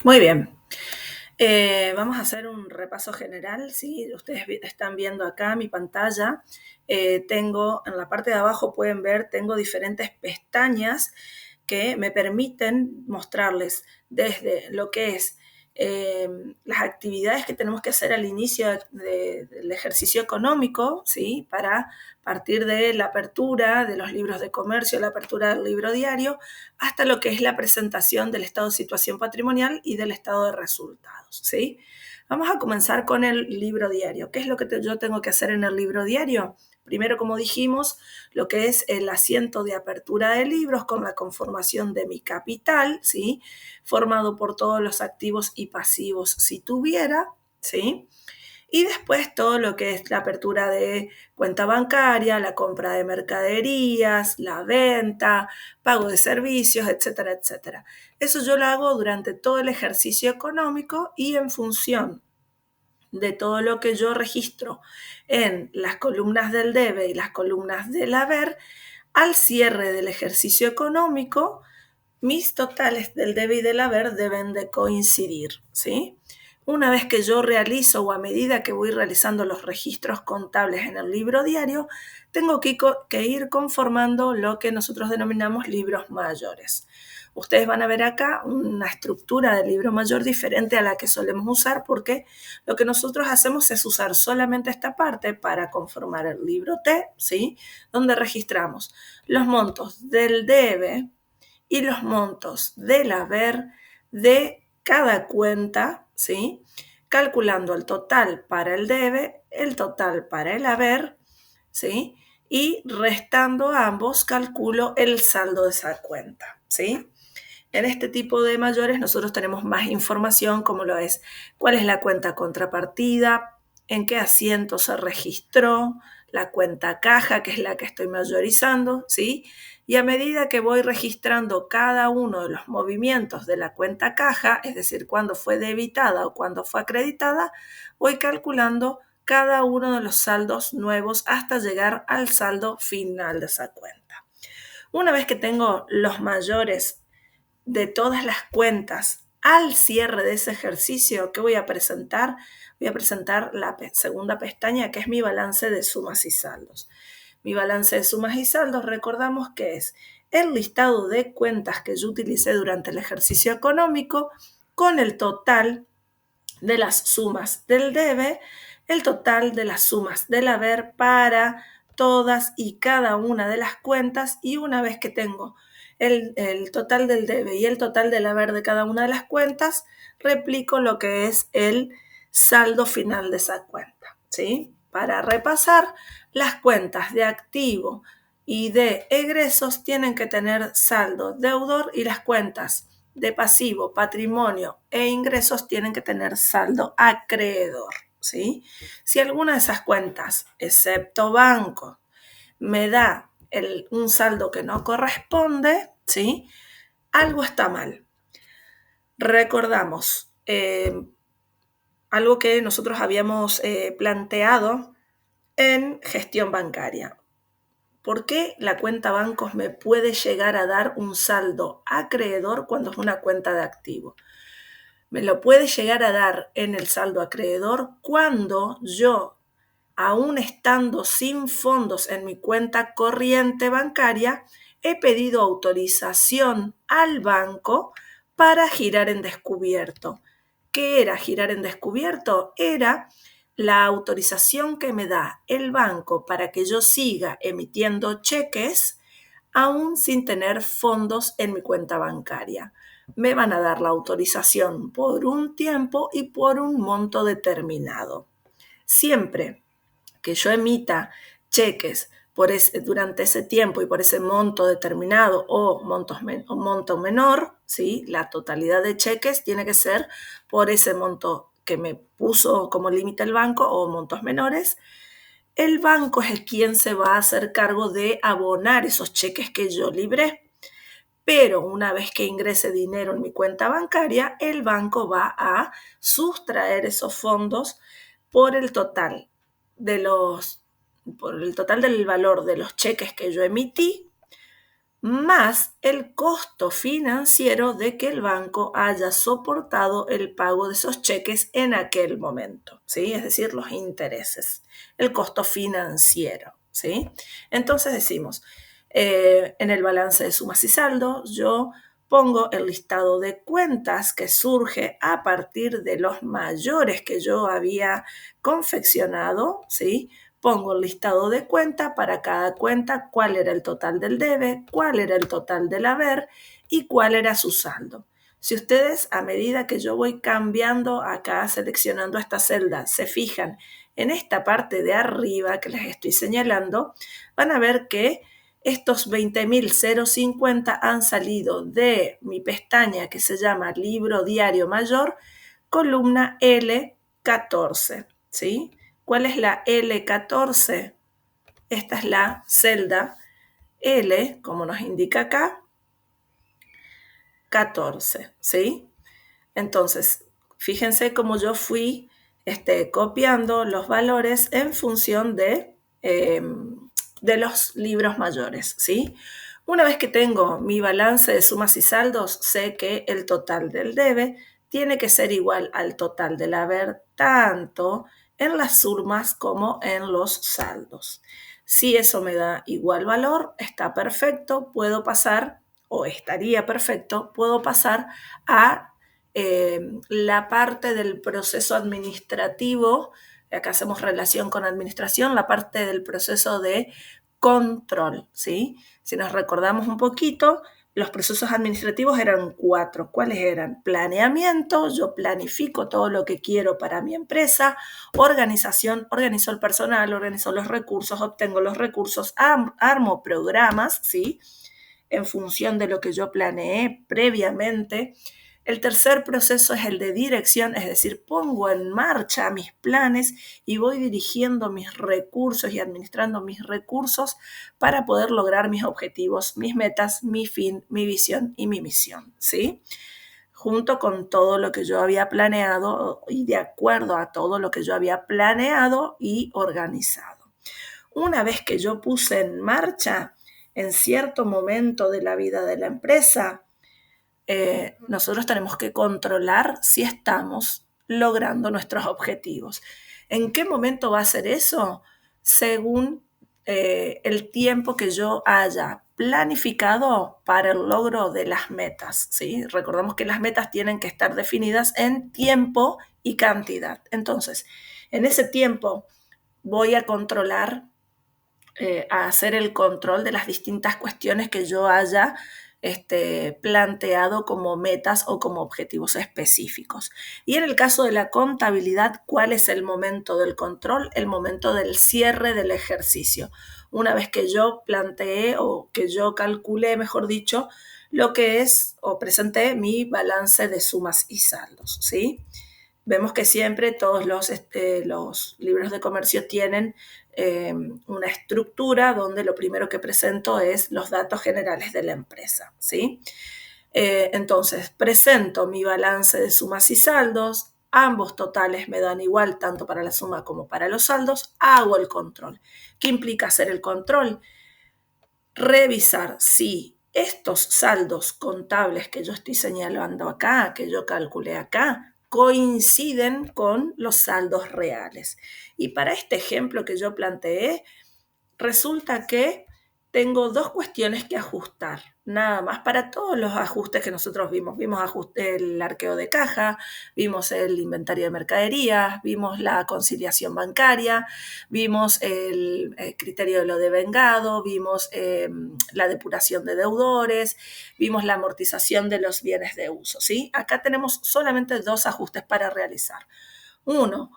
Muy bien. Vamos a hacer un repaso general, ¿sí? Ustedes están viendo acá mi pantalla. Tengo, en la parte de abajo pueden ver, tengo diferentes pestañas que me permiten mostrarles desde lo que es las actividades que tenemos que hacer al inicio del ejercicio económico, ¿sí? Para partir de la apertura de los libros de comercio, la apertura del libro diario, hasta lo que es la presentación del estado de situación patrimonial y del estado de resultados, ¿sí? Vamos a comenzar con el libro diario. ¿Qué es lo que yo tengo que hacer en el libro diario? Primero, como dijimos, lo que es el asiento de apertura de libros con la conformación de mi capital, ¿sí? Formado por todos los activos y pasivos si tuviera, ¿sí? Y después todo lo que es la apertura de cuenta bancaria, la compra de mercaderías, la venta, pago de servicios, etcétera, etcétera. Eso yo lo hago durante todo el ejercicio económico y en función de todo lo que yo registro en las columnas del debe y las columnas del haber, al cierre del ejercicio económico, mis totales del debe y del haber deben de coincidir, ¿sí? Una vez que yo realizo o a medida que voy realizando los registros contables en el libro diario, tengo que ir conformando lo que nosotros denominamos libros mayores. Ustedes van a ver acá una estructura del libro mayor diferente a la que solemos usar porque lo que nosotros hacemos es usar solamente esta parte para conformar el libro T, ¿sí? Donde registramos los montos del debe y los montos del haber de cada cuenta, ¿sí? Calculando el total para el debe, el total para el haber, ¿sí? Y restando ambos calculo el saldo de esa cuenta, ¿sí? En este tipo de mayores nosotros tenemos más información como lo es cuál es la cuenta contrapartida, en qué asiento se registró, la cuenta caja, que es la que estoy mayorizando, ¿sí? Y a medida que voy registrando cada uno de los movimientos de la cuenta caja, es decir, cuándo fue debitada o cuándo fue acreditada, voy calculando cada uno de los saldos nuevos hasta llegar al saldo final de esa cuenta. Una vez que tengo los mayores de todas las cuentas al cierre de ese ejercicio, ¿qué voy a presentar? Voy a presentar la segunda pestaña, que es mi balance de sumas y saldos. Mi balance de sumas y saldos, recordamos que es el listado de cuentas que yo utilicé durante el ejercicio económico con el total de las sumas del debe, el total de las sumas del haber para todas y cada una de las cuentas, y una vez que tengo el total del debe y el total del haber de cada una de las cuentas, replico lo que es el saldo final de esa cuenta, ¿sí? Para repasar, las cuentas de activo y de egresos tienen que tener saldo deudor y las cuentas de pasivo, patrimonio e ingresos tienen que tener saldo acreedor, ¿sí? Si alguna de esas cuentas, excepto banco, me da un saldo que no corresponde, ¿sí? Algo está mal. Recordamos algo que nosotros habíamos planteado en gestión bancaria. ¿Por qué la cuenta bancos me puede llegar a dar un saldo acreedor cuando es una cuenta de activo? Me lo puede llegar a dar en el saldo acreedor cuando yo, aún estando sin fondos en mi cuenta corriente bancaria, he pedido autorización al banco para girar en descubierto. ¿Qué era girar en descubierto? Era la autorización que me da el banco para que yo siga emitiendo cheques aún sin tener fondos en mi cuenta bancaria. Me van a dar la autorización por un tiempo y por un monto determinado. Siempre que yo emita cheques durante ese tiempo y por ese monto determinado o monto menor, ¿sí? La totalidad de cheques tiene que ser por ese monto que me puso como límite el banco o montos menores. El banco es quien se va a hacer cargo de abonar esos cheques que yo libré. Pero una vez que ingrese dinero en mi cuenta bancaria, el banco va a sustraer esos fondos por el total por el total del valor de los cheques que yo emití, más el costo financiero de que el banco haya soportado el pago de esos cheques en aquel momento, ¿sí? Es decir, los intereses, el costo financiero, ¿sí? Entonces decimos, en el balance de sumas y saldos, yo pongo el listado de cuentas que surge a partir de los mayores que yo había confeccionado, ¿sí? Pongo el listado de cuenta para cada cuenta, cuál era el total del debe, cuál era el total del haber y cuál era su saldo. Si ustedes, a medida que yo voy cambiando acá, seleccionando esta celda, se fijan en esta parte de arriba que les estoy señalando, van a ver que estos 20.050 han salido de mi pestaña que se llama Libro Diario Mayor, columna L14, ¿sí? ¿Cuál es la L14? Esta es la celda L, como nos indica acá, 14, ¿sí? Entonces, fíjense cómo yo fui copiando los valores en función de los libros mayores, ¿sí? Una vez que tengo mi balance de sumas y saldos, sé que el total del debe tiene que ser igual al total del haber, tanto en las sumas como en los saldos. Si eso me da igual valor, está perfecto, puedo pasar, o estaría perfecto, puedo pasar a la parte del proceso administrativo. Acá hacemos relación con administración, la parte del proceso de control, ¿sí? Si nos recordamos un poquito, los procesos administrativos eran 4. ¿Cuáles eran? Planeamiento, yo planifico todo lo que quiero para mi empresa. Organización, organizo el personal, organizo los recursos, obtengo los recursos, armo programas, ¿sí? En función de lo que yo planeé previamente. El tercer proceso es el de dirección, es decir, pongo en marcha mis planes y voy dirigiendo mis recursos y administrando mis recursos para poder lograr mis objetivos, mis metas, mi fin, mi visión y mi misión, ¿sí? Junto con todo lo que yo había planeado y de acuerdo a todo lo que yo había planeado y organizado. Una vez que yo puse en marcha en cierto momento de la vida de la empresa, nosotros tenemos que controlar si estamos logrando nuestros objetivos. ¿En qué momento va a ser eso? Según el tiempo que yo haya planificado para el logro de las metas, ¿sí? Recordamos que las metas tienen que estar definidas en tiempo y cantidad. Entonces, en ese tiempo voy a controlar, a hacer el control de las distintas cuestiones que yo haya planteado como metas o como objetivos específicos. Y en el caso de la contabilidad, ¿cuál es el momento del control? El momento del cierre del ejercicio. Una vez que yo planteé o que yo calculé, mejor dicho, lo que es o presenté mi balance de sumas y saldos, ¿sí? Vemos que siempre todos los libros de comercio tienen una estructura donde lo primero que presento es los datos generales de la empresa, ¿sí? Entonces, presento mi balance de sumas y saldos, ambos totales me dan igual tanto para la suma como para los saldos, hago el control. ¿Qué implica hacer el control? Revisar si estos saldos contables que yo estoy señalando acá, que yo calculé acá, coinciden con los saldos reales. Y para este ejemplo que yo planteé, resulta que tengo dos cuestiones que ajustar, nada más para todos los ajustes que nosotros vimos. Vimos el arqueo de caja, vimos el inventario de mercaderías, vimos la conciliación bancaria, vimos el criterio de lo devengado, vimos la depuración de deudores, vimos la amortización de los bienes de uso, ¿sí? Acá tenemos solamente dos ajustes para realizar. Uno,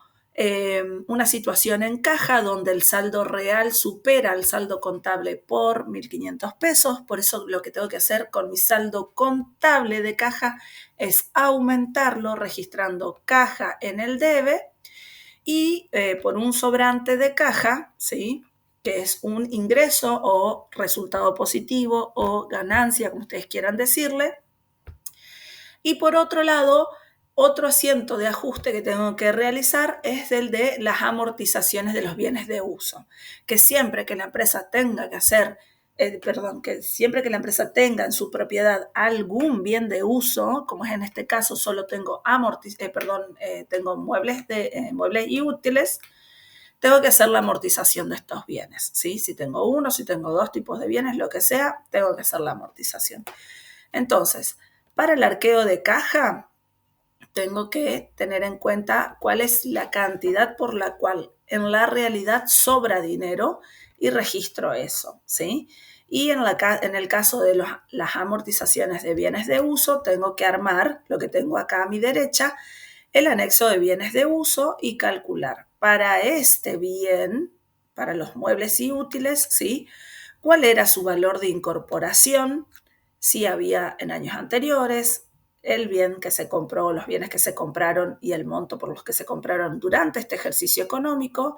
una situación en caja donde el saldo real supera el saldo contable por 1.500 pesos. Por eso lo que tengo que hacer con mi saldo contable de caja es aumentarlo registrando caja en el debe y por un sobrante de caja, ¿sí? Que es un ingreso o resultado positivo o ganancia, como ustedes quieran decirle. Y por otro lado, otro asiento de ajuste que tengo que realizar es el de las amortizaciones de los bienes de uso, que siempre que la empresa tenga que hacer que siempre que la empresa tenga en su propiedad algún bien de uso, como es en este caso, solo tengo tengo muebles y útiles, tengo que hacer la amortización de estos bienes, ¿sí? Si tengo uno, si tengo dos tipos de bienes, lo que sea, tengo que hacer la amortización. Entonces, para el arqueo de caja, tengo que tener en cuenta cuál es la cantidad por la cual en la realidad sobra dinero y registro eso, ¿sí? Y en el caso de las amortizaciones de bienes de uso, tengo que armar lo que tengo acá a mi derecha, el anexo de bienes de uso y calcular para este bien, para los muebles y útiles, ¿sí? ¿Cuál era su valor de incorporación? Si había en años anteriores, el bien que se compró, los bienes que se compraron y el monto por los que se compraron durante este ejercicio económico.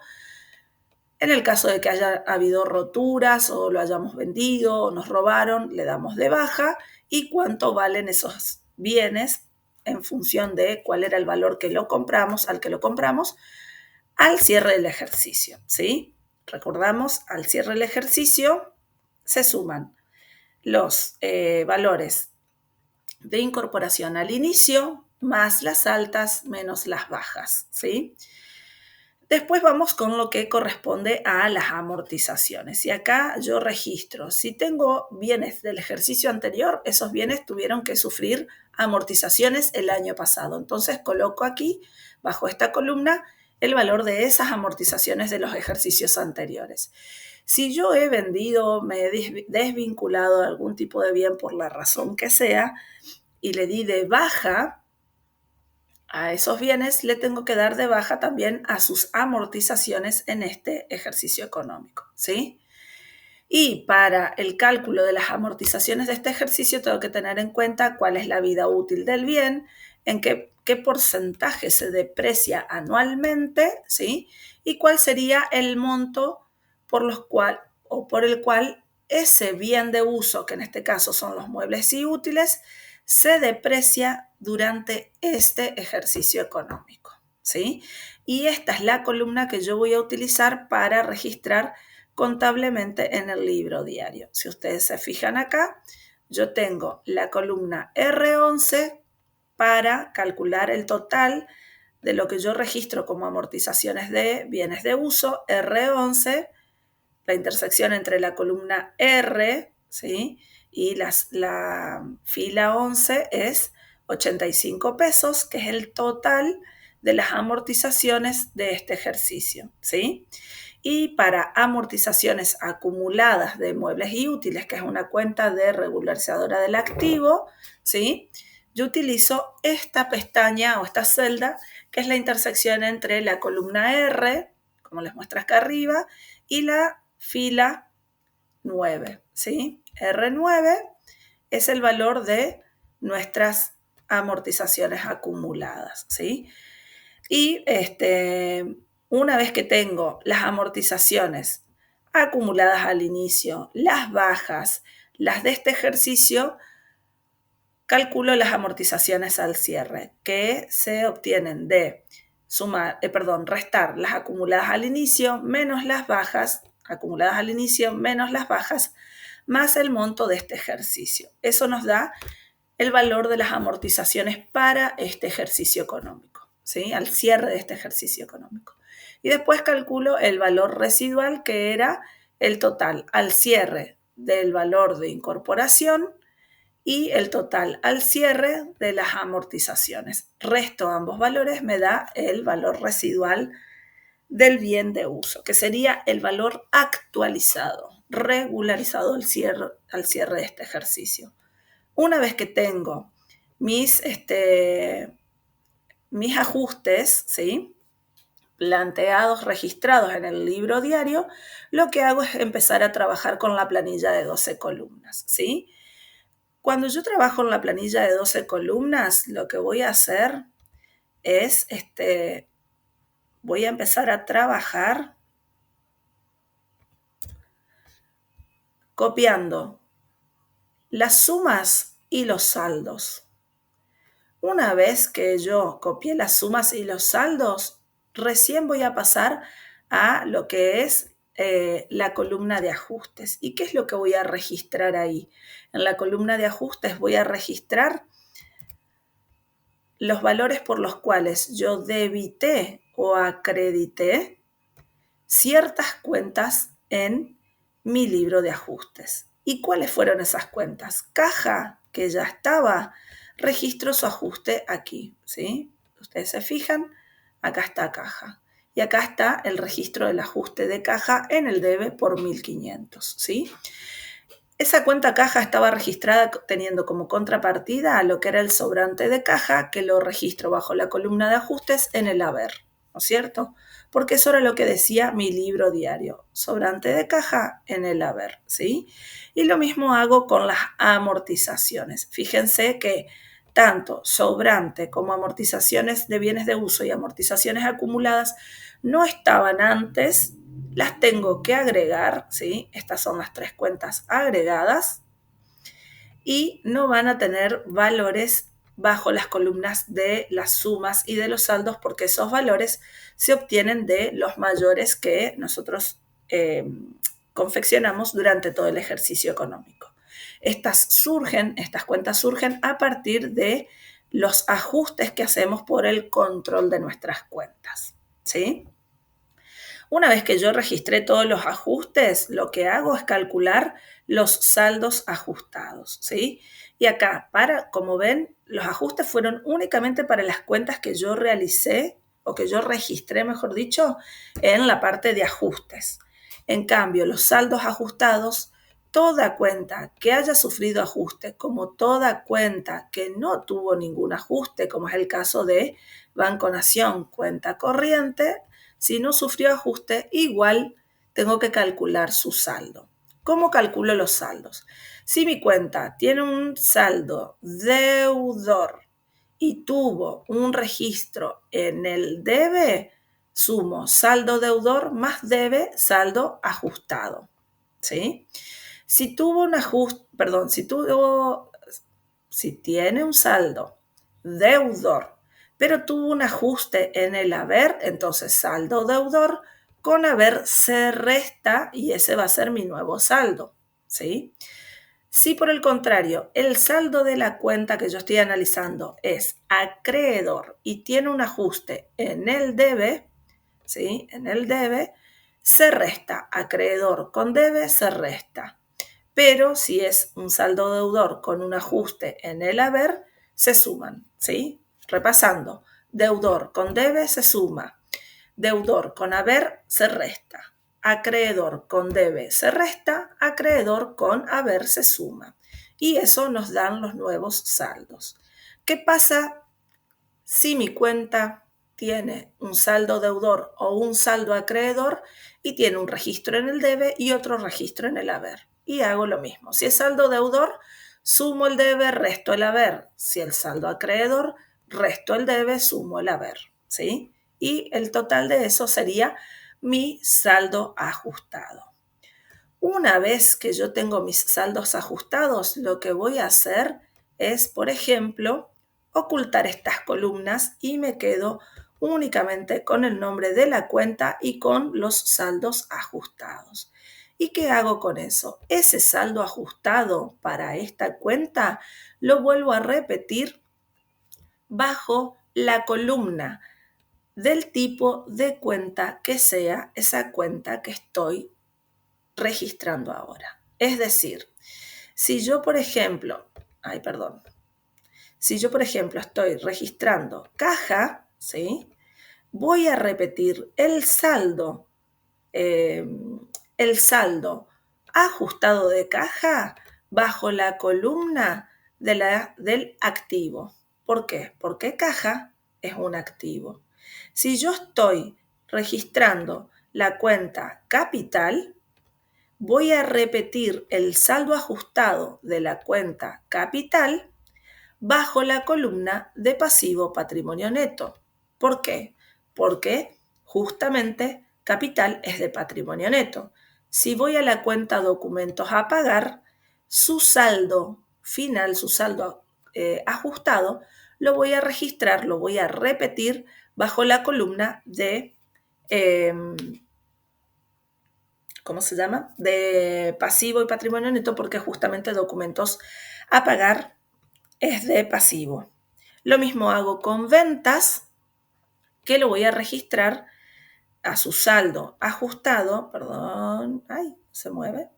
En el caso de que haya habido roturas o lo hayamos vendido o nos robaron, le damos de baja y cuánto valen esos bienes en función de cuál era el valor que lo compramos, al que lo compramos, al cierre del ejercicio, ¿sí? Recordamos, al cierre del ejercicio se suman los valores de incorporación al inicio, más las altas menos las bajas, ¿sí? Después vamos con lo que corresponde a las amortizaciones. Y acá yo registro, si tengo bienes del ejercicio anterior, esos bienes tuvieron que sufrir amortizaciones el año pasado. Entonces coloco aquí, bajo esta columna, el valor de esas amortizaciones de los ejercicios anteriores. Si yo he vendido, me he desvinculado de algún tipo de bien por la razón que sea y le di de baja a esos bienes, le tengo que dar de baja también a sus amortizaciones en este ejercicio económico, ¿sí? Y para el cálculo de las amortizaciones de este ejercicio tengo que tener en cuenta cuál es la vida útil del bien, en qué porcentaje se deprecia anualmente, ¿sí? Y cuál sería el monto por el cual ese bien de uso, que en este caso son los muebles y útiles, se deprecia durante este ejercicio económico, ¿sí? Y esta es la columna que yo voy a utilizar para registrar contablemente en el libro diario. Si ustedes se fijan acá, yo tengo la columna R11 para calcular el total de lo que yo registro como amortizaciones de bienes de uso, R11, la intersección entre la columna R, ¿sí? Y la fila 11 es 85 pesos, que es el total de las amortizaciones de este ejercicio, ¿sí? Y para amortizaciones acumuladas de muebles y útiles, que es una cuenta de regularizadora del activo, ¿sí? Yo utilizo esta pestaña o esta celda, que es la intersección entre la columna R, como les muestro acá arriba, y la fila 9, ¿sí? R9 es el valor de nuestras amortizaciones acumuladas, ¿sí? Y una vez que tengo las amortizaciones acumuladas al inicio, las bajas, las de este ejercicio, calculo las amortizaciones al cierre, que se obtienen de restar las acumuladas al inicio menos las bajas, acumuladas al inicio menos las bajas, más el monto de este ejercicio. Eso nos da el valor de las amortizaciones para este ejercicio económico, ¿sí? Al cierre de este ejercicio económico. Y después calculo el valor residual, que era el total al cierre del valor de incorporación y el total al cierre de las amortizaciones. Resto ambos valores, me da el valor residual del bien de uso, que sería el valor actualizado, regularizado al cierre de este ejercicio. Una vez que tengo mis ajustes, ¿sí?, planteados, registrados en el libro diario, lo que hago es empezar a trabajar con la planilla de 12 columnas, ¿sí? Cuando yo trabajo en la planilla de 12 columnas, lo que voy a hacer es, voy a empezar a trabajar copiando las sumas y los saldos. Una vez que yo copié las sumas y los saldos, recién voy a pasar a lo que es la columna de ajustes. ¿Y qué es lo que voy a registrar ahí? En la columna de ajustes voy a registrar los valores por los cuales yo debité o acredité ciertas cuentas en mi libro de ajustes. ¿Y cuáles fueron esas cuentas? Caja, que ya estaba, registro su ajuste aquí, ¿sí? Ustedes se fijan, acá está caja. Y acá está el registro del ajuste de caja en el debe por 1.500, ¿sí? Esa cuenta caja estaba registrada teniendo como contrapartida a lo que era el sobrante de caja, que lo registro bajo la columna de ajustes en el haber, ¿no es cierto? Porque eso era lo que decía mi libro diario, sobrante de caja en el haber, ¿sí? Y lo mismo hago con las amortizaciones. Fíjense que tanto sobrante como amortizaciones de bienes de uso y amortizaciones acumuladas no estaban antes, las tengo que agregar, ¿sí? Estas son las 3 cuentas agregadas y no van a tener valores bajo las columnas de las sumas y de los saldos porque esos valores se obtienen de los mayores que nosotros confeccionamos durante todo el ejercicio económico. Estas cuentas surgen a partir de los ajustes que hacemos por el control de nuestras cuentas, ¿sí? Una vez que yo registré todos los ajustes, lo que hago es calcular los saldos ajustados, ¿sí? Y acá, como ven, los ajustes fueron únicamente para las cuentas que yo realicé o que yo registré, mejor dicho, en la parte de ajustes. En cambio, los saldos ajustados, toda cuenta que haya sufrido ajuste, como toda cuenta que no tuvo ningún ajuste, como es el caso de Banco Nación, cuenta corriente, si no sufrió ajuste, igual tengo que calcular su saldo. ¿Cómo calculo los saldos? Si mi cuenta tiene un saldo deudor y tuvo un registro en el debe, sumo saldo deudor más debe, saldo ajustado, ¿sí? Si tuvo un ajuste, perdón, si tiene un saldo deudor pero tuvo un ajuste en el haber, entonces saldo deudor con haber se resta y ese va a ser mi nuevo saldo, ¿sí? Si por el contrario el saldo de la cuenta que yo estoy analizando es acreedor y tiene un ajuste en el debe, ¿sí? En el debe se resta, acreedor con debe se resta. Pero si es un saldo deudor con un ajuste en el haber, se suman, ¿sí? Repasando, deudor con debe se suma, deudor con haber se resta, acreedor con debe se resta, acreedor con haber se suma. Y eso nos dan los nuevos saldos. ¿Qué pasa si mi cuenta tiene un saldo deudor o un saldo acreedor y tiene un registro en el debe y otro registro en el haber? Y hago lo mismo. Si es saldo deudor, sumo el debe, resto el haber. Si el saldo acreedor, resto el debe, sumo el haber, ¿sí? Y el total de eso sería mi saldo ajustado. Una vez que yo tengo mis saldos ajustados, lo que voy a hacer es, por ejemplo, ocultar estas columnas y me quedo únicamente con el nombre de la cuenta y con los saldos ajustados. ¿Y qué hago con eso? Ese saldo ajustado para esta cuenta lo vuelvo a repetir bajo la columna del tipo de cuenta que sea esa cuenta que estoy registrando ahora. Es decir, si yo, por ejemplo, estoy registrando caja, ¿sí? Voy a repetir el saldo ajustado de caja bajo la columna del activo. ¿Por qué? Porque caja es un activo. Si yo estoy registrando la cuenta capital, voy a repetir el saldo ajustado de la cuenta capital bajo la columna de pasivo patrimonio neto. ¿Por qué? Porque justamente capital es de patrimonio neto. Si voy a la cuenta documentos a pagar, su saldo final, su saldo ajustado, lo voy a registrar, lo voy a repetir bajo la columna de ¿cómo se llama? De pasivo y patrimonio neto, porque justamente documentos a pagar es de pasivo. Lo mismo hago con ventas, que lo voy a registrar a su saldo ajustado, perdón, ay, se mueve,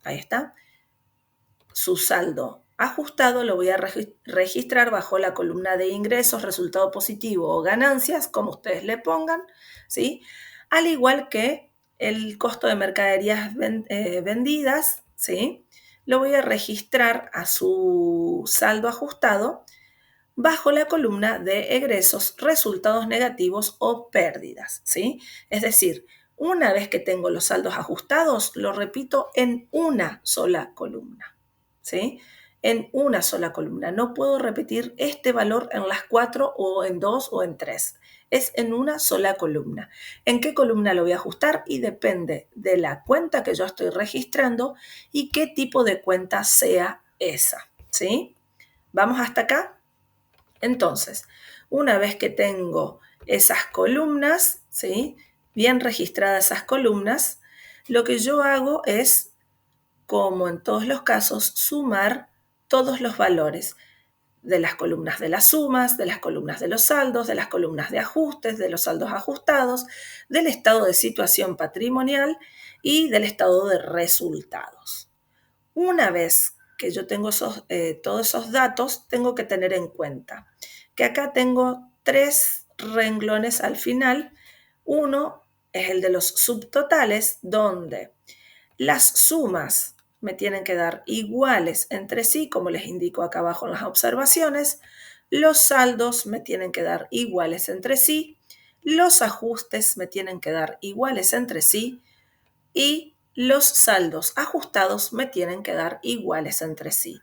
ahí está. Su saldo ajustado lo voy a registrar bajo la columna de ingresos, resultado positivo o ganancias, como ustedes le pongan, ¿sí? Al igual que el costo de mercaderías vendidas, ¿sí? Lo voy a registrar a su saldo ajustado bajo la columna de egresos, resultados negativos o pérdidas, ¿sí? Es decir, una vez que tengo los saldos ajustados, lo repito en una sola columna, ¿sí? En una sola columna. No puedo repetir este valor en las 4 o en 2 o en 3. Es en una sola columna. ¿En qué columna lo voy a ajustar? Y depende de la cuenta que yo estoy registrando y qué tipo de cuenta sea esa, ¿sí? ¿Vamos hasta acá? Entonces, una vez que tengo esas columnas, ¿sí? Bien registradas esas columnas, lo que yo hago es, como en todos los casos, sumar todos los valores de las columnas de las sumas, de las columnas de los saldos, de las columnas de ajustes, de los saldos ajustados, del estado de situación patrimonial y del estado de resultados. Una vez que yo tengo todos esos datos, tengo que tener en cuenta que acá tengo 3 renglones al final. Uno es el de los subtotales, donde las sumas me tienen que dar iguales entre sí, como les indico acá abajo en las observaciones. Los saldos me tienen que dar iguales entre sí. Los ajustes me tienen que dar iguales entre sí. Y los saldos ajustados me tienen que dar iguales entre sí.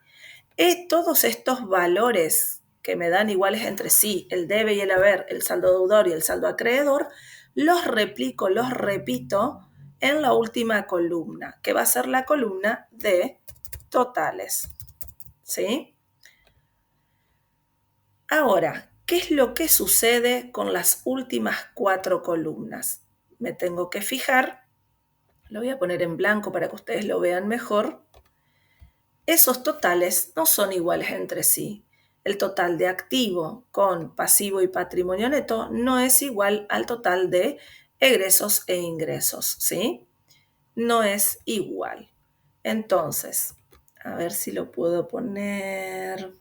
Todos estos valores que me dan iguales entre sí, el debe y el haber, el saldo deudor y el saldo acreedor, los replico, los repito en la última columna, que va a ser la columna de totales. ¿Sí? Ahora, ¿qué es lo que sucede con las últimas 4 columnas? Me tengo que fijar, lo voy a poner en blanco para que ustedes lo vean mejor. Esos totales no son iguales entre sí. El total de activo con pasivo y patrimonio neto no es igual al total de egresos e ingresos, ¿sí? No es igual. Entonces, a ver si lo puedo poner.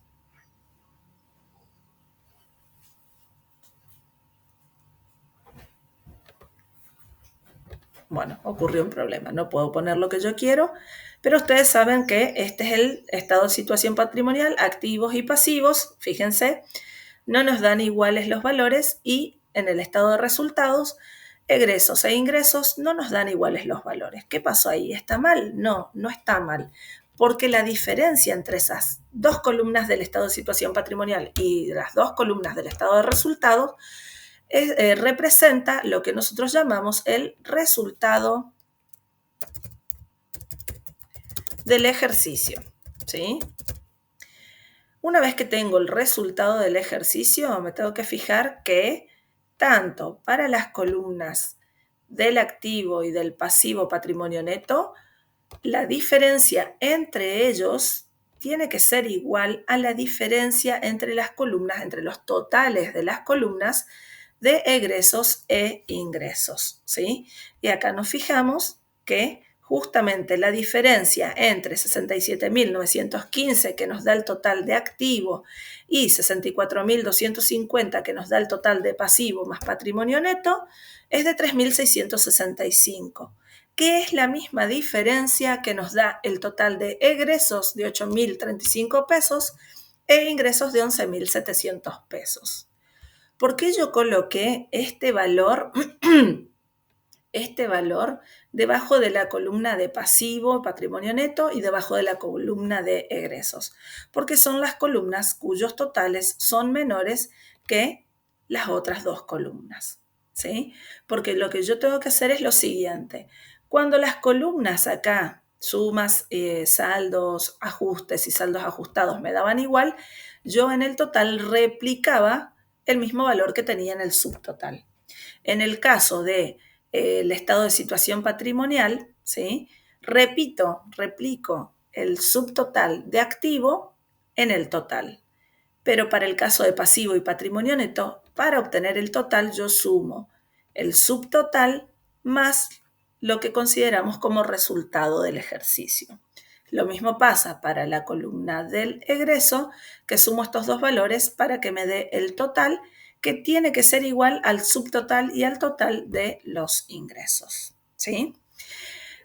Bueno, ocurrió un problema. No puedo poner lo que yo quiero, pero ustedes saben que este es el estado de situación patrimonial, activos y pasivos. Fíjense, no nos dan iguales los valores y en el estado de resultados, egresos e ingresos no nos dan iguales los valores. ¿Qué pasó ahí? ¿Está mal? No, no está mal, porque la diferencia entre esas 2 columnas del estado de situación patrimonial y las 2 columnas del estado de resultados representa lo que nosotros llamamos el resultado del ejercicio, ¿sí? Una vez que tengo el resultado del ejercicio, me tengo que fijar que tanto para las columnas del activo y del pasivo patrimonio neto, la diferencia entre ellos tiene que ser igual a la diferencia entre las columnas, entre los totales de las columnas de egresos e ingresos, ¿sí? Y acá nos fijamos que justamente la diferencia entre 67.915, que nos da el total de activo, y 64.250, que nos da el total de pasivo más patrimonio neto, es de 3.665, que es la misma diferencia que nos da el total de egresos de 8.035 pesos e ingresos de 11.700 pesos. ¿Por qué yo coloqué este valor debajo de la columna de pasivo, patrimonio neto, y debajo de la columna de egresos? Porque son las columnas cuyos totales son menores que las otras 2 columnas, ¿sí? Porque lo que yo tengo que hacer es lo siguiente. Cuando las columnas acá, sumas, saldos, ajustes y saldos ajustados me daban igual, yo en el total replicaba el mismo valor que tenía en el subtotal. En el caso de el estado de situación patrimonial, ¿sí? Replico el subtotal de activo en el total. Pero para el caso de pasivo y patrimonio neto, para obtener el total yo sumo el subtotal más lo que consideramos como resultado del ejercicio. Lo mismo pasa para la columna del egreso, que sumo estos dos valores para que me dé el total, que tiene que ser igual al subtotal y al total de los ingresos, ¿sí?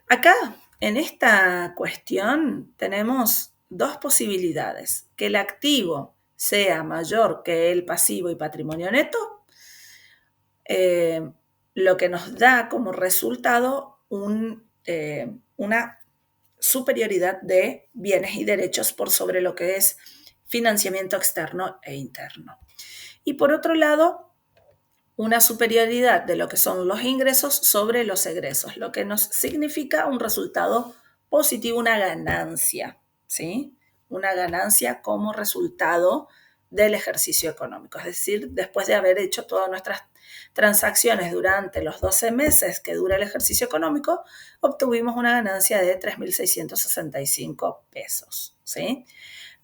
Acá, en esta cuestión, tenemos dos posibilidades: que el activo sea mayor que el pasivo y patrimonio neto, lo que nos da como resultado una superioridad de bienes y derechos por sobre lo que es financiamiento externo e interno. Y por otro lado, una superioridad de lo que son los ingresos sobre los egresos, lo que nos significa un resultado positivo, una ganancia, ¿sí? Una ganancia como resultado del ejercicio económico. Es decir, después de haber hecho todas nuestras transacciones durante los 12 meses que dura el ejercicio económico, obtuvimos una ganancia de 3.665 pesos, ¿sí?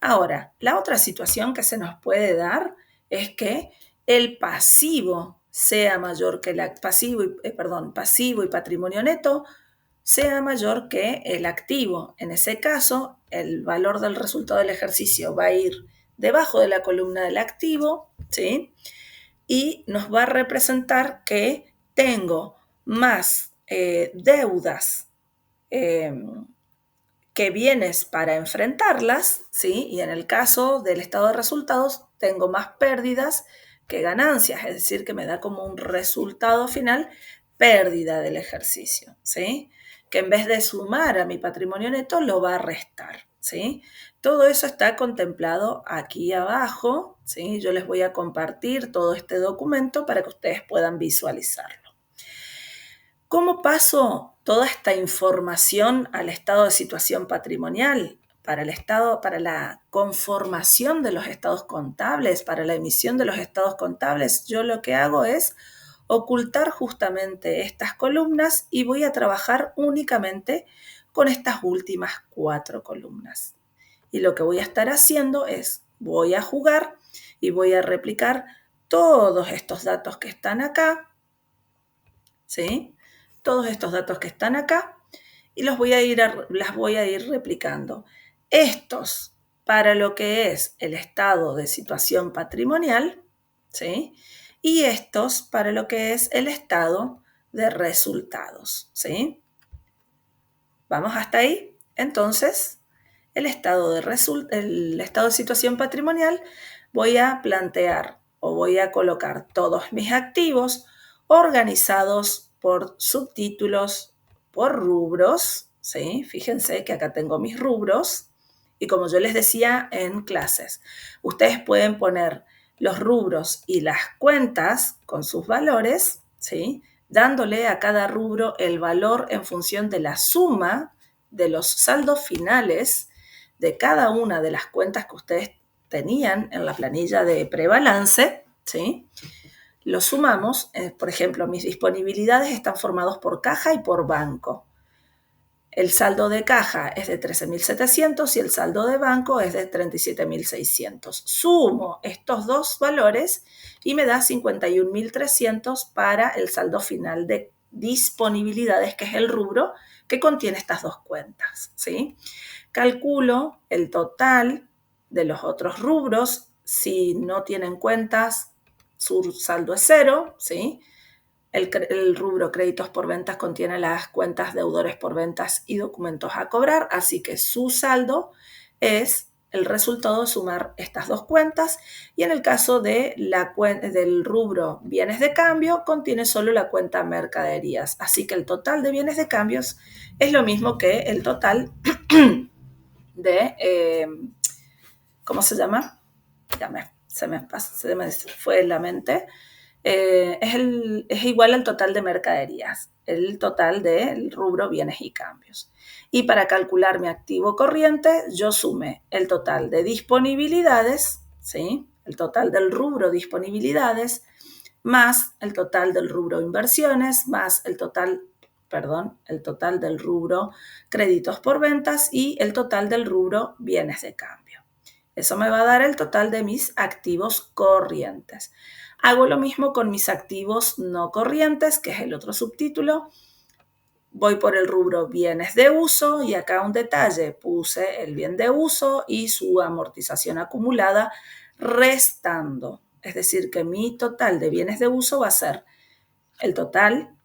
Ahora, la otra situación que se nos puede dar es que el pasivo sea mayor que el pasivo y patrimonio neto sea mayor que el activo. En ese caso, el valor del resultado del ejercicio va a ir debajo de la columna del activo, ¿sí? Y nos va a representar que tengo más deudas que bienes para enfrentarlas, ¿sí? Y en el caso del estado de resultados, tengo más pérdidas que ganancias, es decir, que me da como un resultado final pérdida del ejercicio, ¿sí? Que en vez de sumar a mi patrimonio neto, lo va a restar, ¿sí? Todo eso está contemplado aquí abajo, ¿sí? Yo les voy a compartir todo este documento para que ustedes puedan visualizarlo. ¿Cómo paso toda esta información al estado de situación patrimonial? Para la conformación de los estados contables, para la emisión de los estados contables, yo lo que hago es ocultar justamente estas columnas y voy a trabajar únicamente con estas últimas 4 columnas. Y lo que voy a estar haciendo es, voy a jugar y voy a replicar todos estos datos que están acá, ¿sí? Todos estos datos que están acá y las voy a ir replicando. Estos para lo que es el estado de situación patrimonial, ¿sí? Y estos para lo que es el estado de resultados, ¿sí? ¿Vamos hasta ahí? Entonces, el estado de situación patrimonial, voy a plantear o voy a colocar todos mis activos organizados por subtítulos, por rubros, ¿sí? Fíjense que acá tengo mis rubros y como yo les decía en clases, ustedes pueden poner los rubros y las cuentas con sus valores, ¿sí? Dándole a cada rubro el valor en función de la suma de los saldos finales de cada una de las cuentas que ustedes tenían en la planilla de prebalance, ¿sí? Lo sumamos, por ejemplo, mis disponibilidades están formados por caja y por banco. El saldo de caja es de 13.700 y el saldo de banco es de 37.600. Sumo estos dos valores y me da 51.300 para el saldo final de disponibilidades, que es el rubro que contiene estas dos cuentas, ¿sí? Calculo el total de los otros rubros. Si no tienen cuentas, su saldo es cero, ¿sí? El rubro créditos por ventas contiene las cuentas deudores por ventas y documentos a cobrar, así que su saldo es el resultado de sumar estas dos cuentas, y en el caso de del rubro bienes de cambio contiene solo la cuenta mercaderías, así que el total de bienes de cambios es lo mismo que el total de, ¿cómo se llama? Se me fue la mente. Es igual al total de mercaderías, el total del rubro bienes y cambios. Y para calcular mi activo corriente, yo sumé el total de disponibilidades, ¿sí? El total del rubro disponibilidades, más el total del rubro inversiones, más el total el total del rubro créditos por ventas y el total del rubro bienes de cambio. Eso me va a dar el total de mis activos corrientes. Hago lo mismo con mis activos no corrientes, que es el otro subtítulo. Voy por el rubro bienes de uso y acá un detalle, puse el bien de uso y su amortización acumulada restando. Es decir, que mi total de bienes de uso va a ser el total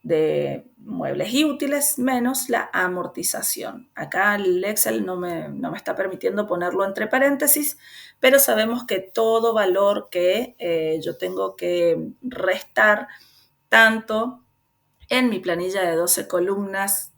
de muebles y útiles menos la amortización. Acá el Excel no me está permitiendo ponerlo entre paréntesis, pero sabemos que todo valor que yo tengo que restar, tanto en mi planilla de 12 columnas,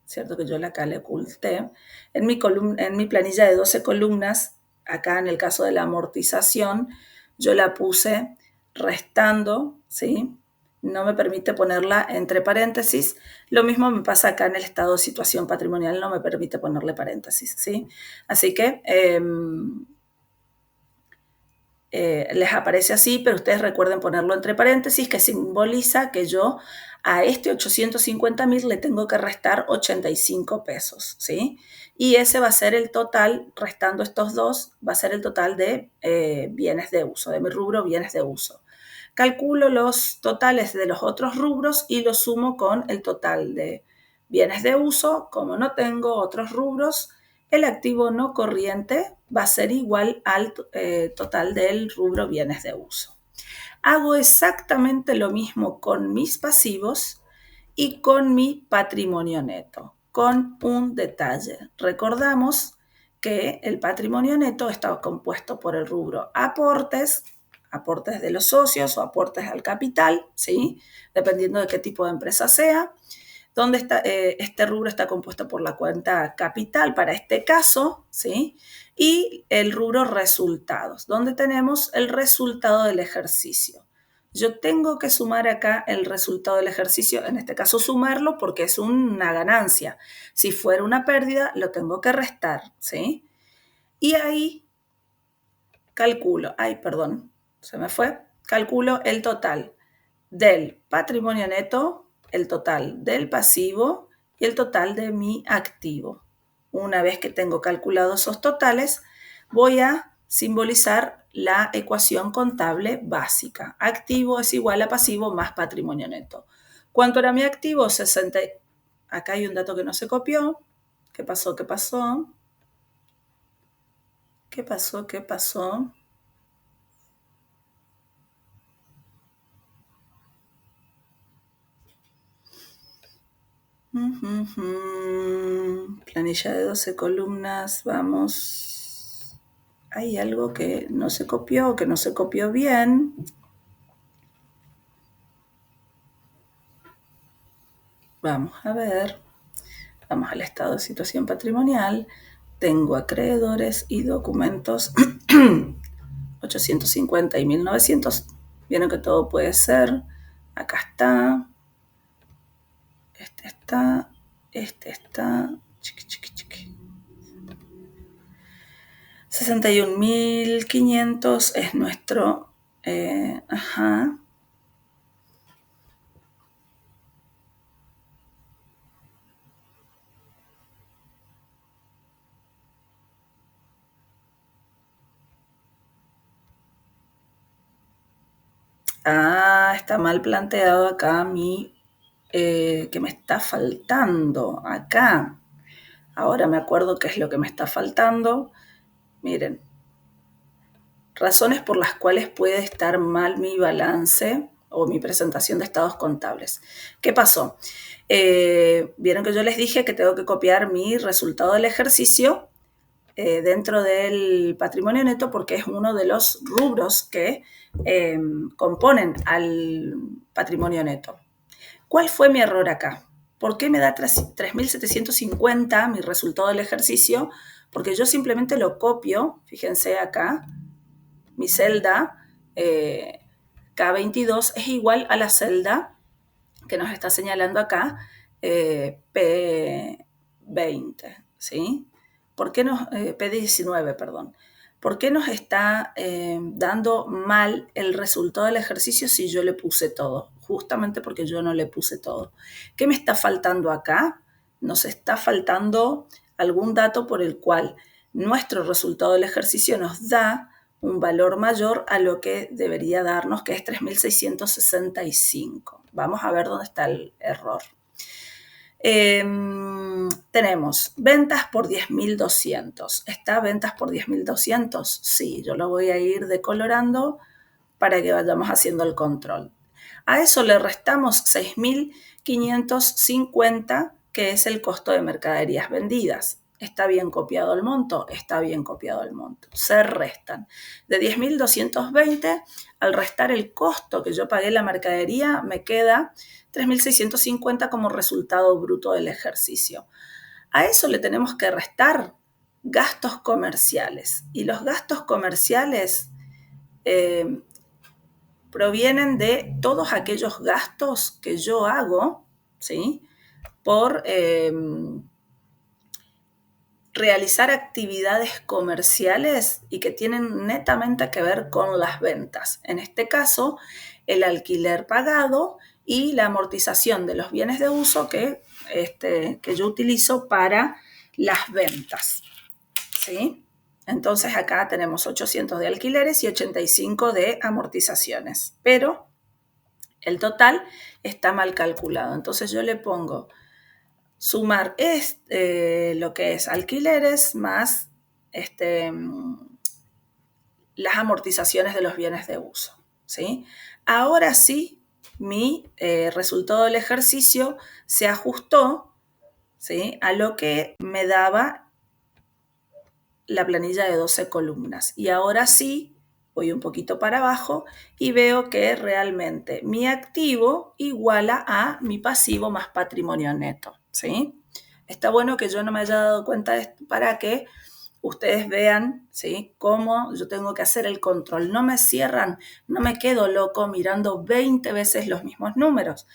cierto que yo acá le oculté, en mi planilla de 12 columnas, acá en el caso de la amortización, yo la puse restando, ¿sí? No me permite ponerla entre paréntesis. Lo mismo me pasa acá en el estado de situación patrimonial, no me permite ponerle paréntesis, ¿sí? Así que les aparece así, pero ustedes recuerden ponerlo entre paréntesis, que simboliza que yo a este 850.000 le tengo que restar 85 pesos, ¿sí? Y ese va a ser el total, restando estos dos, va a ser el total de bienes de uso, de mi rubro bienes de uso. Calculo los totales de los otros rubros y los sumo con el total de bienes de uso. Como no tengo otros rubros, el activo no corriente va a ser igual al total del rubro bienes de uso. Hago exactamente lo mismo con mis pasivos y con mi patrimonio neto, con un detalle. Recordamos que el patrimonio neto está compuesto por el rubro aportes de los socios o aportes al capital, ¿sí? Dependiendo de qué tipo de empresa sea. Donde este rubro está compuesto por la cuenta capital para este caso, ¿sí? Y el rubro resultados, donde tenemos el resultado del ejercicio. Yo tengo que sumar acá el resultado del ejercicio, en este caso sumarlo porque es una ganancia. Si fuera una pérdida, lo tengo que restar, ¿sí? Y ahí calculo, se me fue, calculo el total del patrimonio neto, el total del pasivo y el total de mi activo. Una vez que tengo calculados esos totales, voy a simbolizar la ecuación contable básica. Activo es igual a pasivo más patrimonio neto. ¿Cuánto era mi activo? 60. Acá hay un dato que no se copió. ¿Qué pasó? ¿Qué pasó? ¿Qué pasó? ¿Qué pasó? Planilla de 12 columnas, vamos. Hay algo que no se copió, que no se copió bien. Vamos a ver. Vamos al estado de situación patrimonial. Tengo acreedores y documentos 850 y 1900. Vieron que todo puede ser. Acá está. Este está. Chiqui, chiqui, chiqui. 61.500 es nuestro. Ajá. Está mal planteado acá que me está faltando acá. Ahora me acuerdo qué es lo que me está faltando. Miren, razones por las cuales puede estar mal mi balance o mi presentación de estados contables. ¿Qué pasó? Vieron que yo les dije que tengo que copiar mi resultado del ejercicio dentro del patrimonio neto porque es uno de los rubros que componen al patrimonio neto. ¿Cuál fue mi error acá? ¿Por qué me da 3.750 mi resultado del ejercicio? Porque yo simplemente lo copio, fíjense acá, mi celda K22 es igual a la celda que nos está señalando acá P20, ¿sí? ¿Por qué no? P19, perdón. ¿Por qué nos está dando mal el resultado del ejercicio si yo le puse todo? Justamente porque yo no le puse todo. ¿Qué me está faltando acá? Nos está faltando algún dato por el cual nuestro resultado del ejercicio nos da un valor mayor a lo que debería darnos, que es 3.665. Vamos a ver dónde está el error. Tenemos ventas por 10.200. ¿Está ventas por 10.200? Sí, yo lo voy a ir decolorando para que vayamos haciendo el control. A eso le restamos 6.550, que es el costo de mercaderías vendidas. ¿Está bien copiado el monto? Está bien copiado el monto. Se restan. De 10.220, al restar el costo que yo pagué la mercadería, me queda 3.650 como resultado bruto del ejercicio. A eso le tenemos que restar gastos comerciales. Y los gastos comerciales provienen de todos aquellos gastos que yo hago, ¿sí? Por realizar actividades comerciales y que tienen netamente que ver con las ventas. En este caso, el alquiler pagado y la amortización de los bienes de uso que yo utilizo para las ventas, ¿sí? Entonces acá tenemos 800 de alquileres y 85 de amortizaciones, pero el total está mal calculado. Entonces yo le pongo sumar lo que es alquileres más las amortizaciones de los bienes de uso, ¿sí? Ahora sí, mi resultado del ejercicio se ajustó, ¿sí?, a lo que me daba la planilla de 12 columnas. Y ahora sí, voy un poquito para abajo y veo que realmente mi activo iguala a mi pasivo más patrimonio neto, ¿sí? Está bueno que yo no me haya dado cuenta de esto para que ustedes vean, ¿sí?, cómo yo tengo que hacer el control. No me cierran, no me quedo loco mirando 20 veces los mismos números.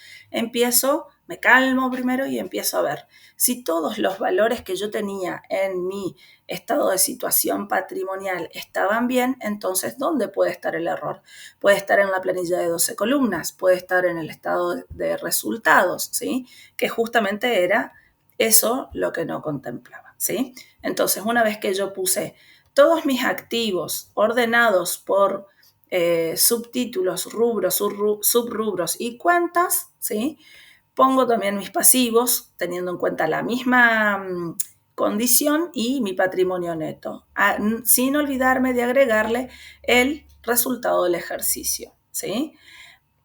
Me calmo primero y empiezo a ver si todos los valores que yo tenía en mi estado de situación patrimonial estaban bien. Entonces, ¿dónde puede estar el error? Puede estar en la planilla de 12 columnas, puede estar en el estado de resultados, ¿sí?, que justamente era eso lo que no contemplaba, ¿sí? Entonces, una vez que yo puse todos mis activos ordenados por subtítulos, rubros, subrubros y cuentas, ¿sí?, pongo también mis pasivos, teniendo en cuenta la misma condición y mi patrimonio neto, sin olvidarme de agregarle el resultado del ejercicio, ¿sí?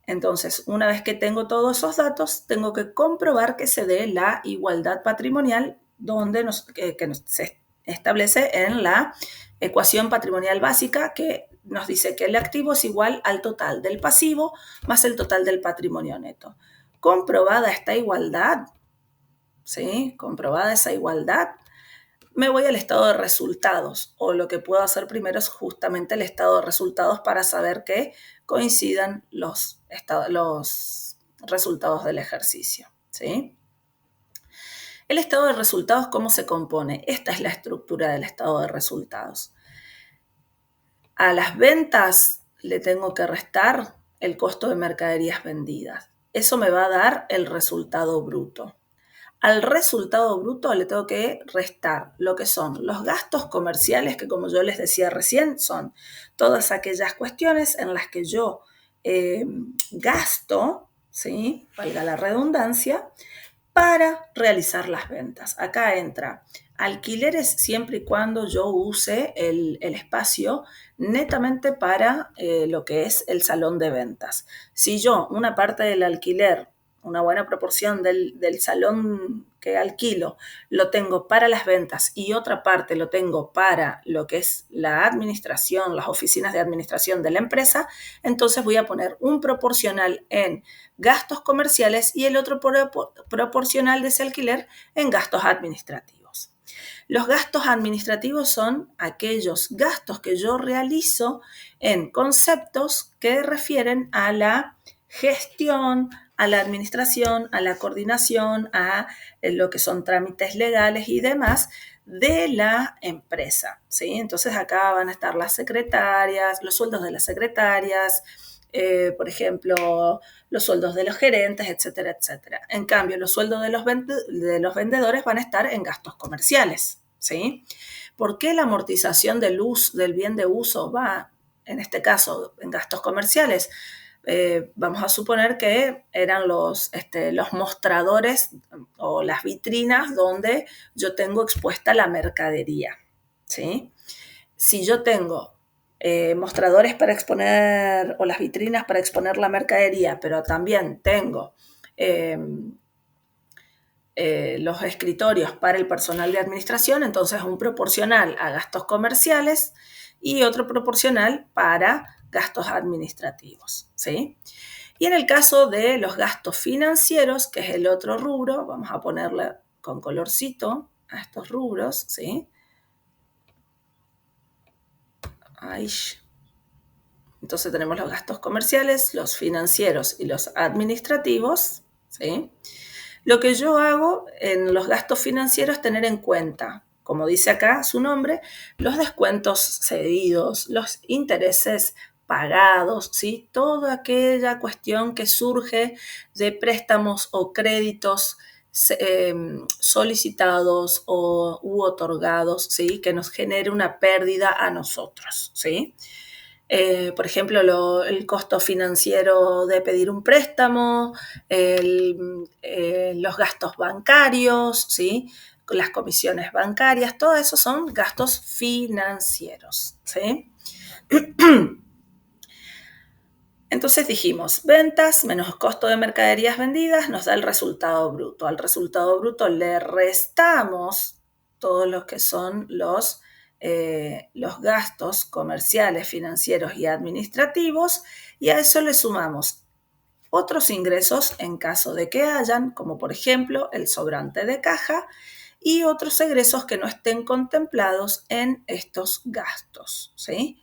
Entonces, una vez que tengo todos esos datos, tengo que comprobar que se dé la igualdad patrimonial que se establece en la ecuación patrimonial básica, que nos dice que el activo es igual al total del pasivo más el total del patrimonio neto. Comprobada esta igualdad, ¿sí?, comprobada esa igualdad, me voy al estado de resultados, o lo que puedo hacer primero es justamente el estado de resultados para saber que coincidan los resultados del ejercicio, ¿sí? El estado de resultados, ¿cómo se compone? Esta es la estructura del estado de resultados. A las ventas le tengo que restar el costo de mercaderías vendidas. Eso me va a dar el resultado bruto. Al resultado bruto le tengo que restar lo que son los gastos comerciales, que como yo les decía recién, son todas aquellas cuestiones en las que yo gasto, ¿sí?, valga la redundancia, para realizar las ventas. Acá entra alquileres siempre y cuando yo use el espacio netamente para lo que es el salón de ventas. Si yo una parte del alquiler, una buena proporción del salón que alquilo, lo tengo para las ventas y otra parte lo tengo para lo que es la administración, las oficinas de administración de la empresa, entonces voy a poner un proporcional en gastos comerciales y el otro proporcional de ese alquiler en gastos administrativos. Los gastos administrativos son aquellos gastos que yo realizo en conceptos que refieren a la gestión, a la administración, a la coordinación, a lo que son trámites legales y demás de la empresa, ¿sí? Entonces acá van a estar las secretarias, los sueldos de las secretarias, por ejemplo, los sueldos de los gerentes, etcétera, etcétera. En cambio, los sueldos de los vendedores van a estar en gastos comerciales, ¿sí? ¿Por qué la amortización del bien de uso va, en este caso, en gastos comerciales? Vamos a suponer que eran los mostradores o las vitrinas donde yo tengo expuesta la mercadería, ¿sí? Si yo tengo mostradores para exponer o las vitrinas para exponer la mercadería, pero también tengo los escritorios para el personal de administración, entonces un proporcional a gastos comerciales y otro proporcional para gastos administrativos, ¿sí? Y en el caso de los gastos financieros, que es el otro rubro, vamos a ponerle con colorcito a estos rubros, ¿sí? Ay. Entonces tenemos los gastos comerciales, los financieros y los administrativos, ¿sí? Lo que yo hago en los gastos financieros es tener en cuenta, como dice acá su nombre, los descuentos cedidos, los intereses pagados, ¿sí? Toda aquella cuestión que surge de préstamos o créditos solicitados u otorgados, ¿sí? Que nos genere una pérdida a nosotros, ¿sí? Por ejemplo, el costo financiero de pedir un préstamo, los gastos bancarios, ¿sí? Las comisiones bancarias, todo eso son gastos financieros, ¿sí? Entonces dijimos, ventas menos costo de mercaderías vendidas nos da el resultado bruto. Al resultado bruto le restamos todos los que son los gastos comerciales, financieros y administrativos, y a eso le sumamos otros ingresos en caso de que hayan, como por ejemplo el sobrante de caja, y otros egresos que no estén contemplados en estos gastos, ¿sí?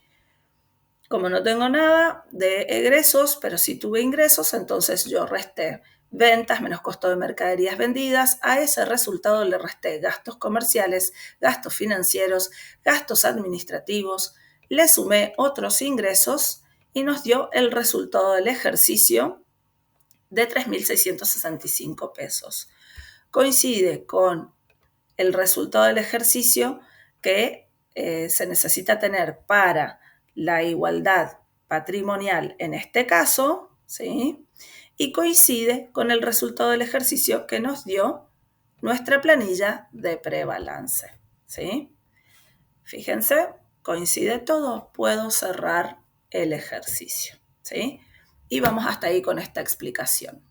Como no tengo nada de egresos, pero sí tuve ingresos, entonces yo resté ventas menos costo de mercaderías vendidas. A ese resultado le resté gastos comerciales, gastos financieros, gastos administrativos, le sumé otros ingresos y nos dio el resultado del ejercicio de 3.665 pesos. Coincide con el resultado del ejercicio que se necesita tener para la igualdad patrimonial en este caso, ¿sí? Y coincide con el resultado del ejercicio que nos dio nuestra planilla de prebalance, ¿sí? Fíjense, coincide todo, puedo cerrar el ejercicio, ¿sí? Y vamos hasta ahí con esta explicación.